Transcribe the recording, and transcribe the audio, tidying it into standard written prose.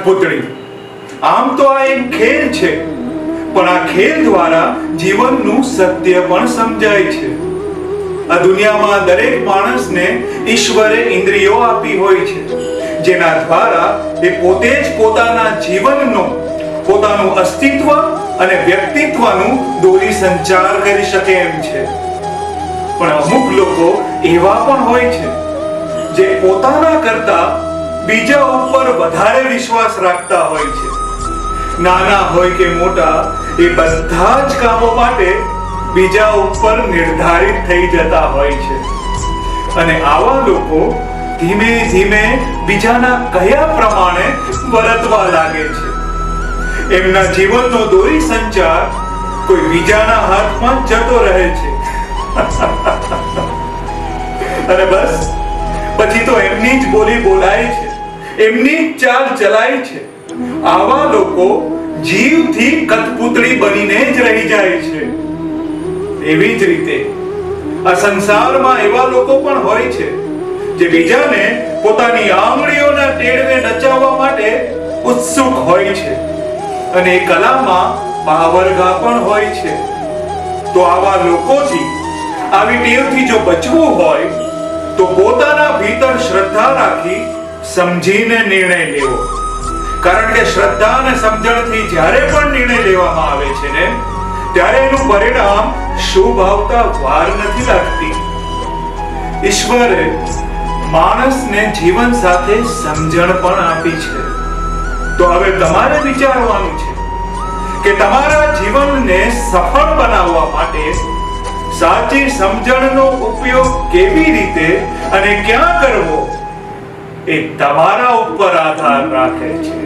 કઠપૂતળી. આમ તો આ એક ખેલ છે, પણ આ ખેલ દ્વારા જીવનનું સત્ય પણ સમજાય છે. આ દુનિયામાં દરેક માણસને ઈશ્વરે ઇન્દ્રિયો આપી હોય છે, જેના દ્વારા એ પોતે જ પોતાના જીવનનો, પોતાનું અસ્તિત્વ અને વ્યક્તિત્વનું દોરી સંચાર કરી શકે એમ છે. પણ અમુક લોકો એવા પણ હોય છે જે પોતાના કરતા બીજા ઉપર વધારે વિશ્વાસ રાખતા હોય છે. નાના હોય કે મોટા, એ બધા જ કામો માટે બીજા ઉપર નિર્ધારિત થઈ જતા હોય છે. અને આવા લોકો ધીમે ધીમે બીજાના કયા પ્રમાણે વર્તવા લાગે છે. એમના જીવનનો દોરી સંચાર કોઈ બીજાના હાથમાં જતો રહે છે. અને બસ પછી તો એમની જ બોલી બોલાય છે, એમની જ ચાલ ચલાય છે. આવા લોકો જીવથી કઠપૂતળી બનીને જ રહી જાય છે. એવી જ રીતે આ સંસારમાં એવા લોકો પણ હોય છે જે બીજાને પોતાની આંગળીઓના ટેડવે નચાવવા માટે ઉત્સુક હોય છે, અને એ કલામાં પાવરગા પણ હોય છે. તો આવા લોકોથી, આવી ટેવથી જો બચવું હોય તો પોતાના ભીતર શ્રદ્ધા રાખી સમજીને નિર્ણય લેવો. કારણ કે શ્રદ્ધા અને સમજણથી જ્યારે પણ નિર્ણય લેવામાં આવે છે ને, ત્યારે એનું પરિણામ શુભ આવતા વાર નથી લાગતી. ઈશ્વરે માણસને જીવન સાથે સમજણ પણ આપી છે. તો હવે તમારે વિચારવાનું છે કે તમારા જીવનને સફળ બનાવવા માટે સાચી સમજણનો ઉપયોગ કેવી રીતે અને ક્યાં કરવો, એ તમારા ઉપર આધાર રાખે છે.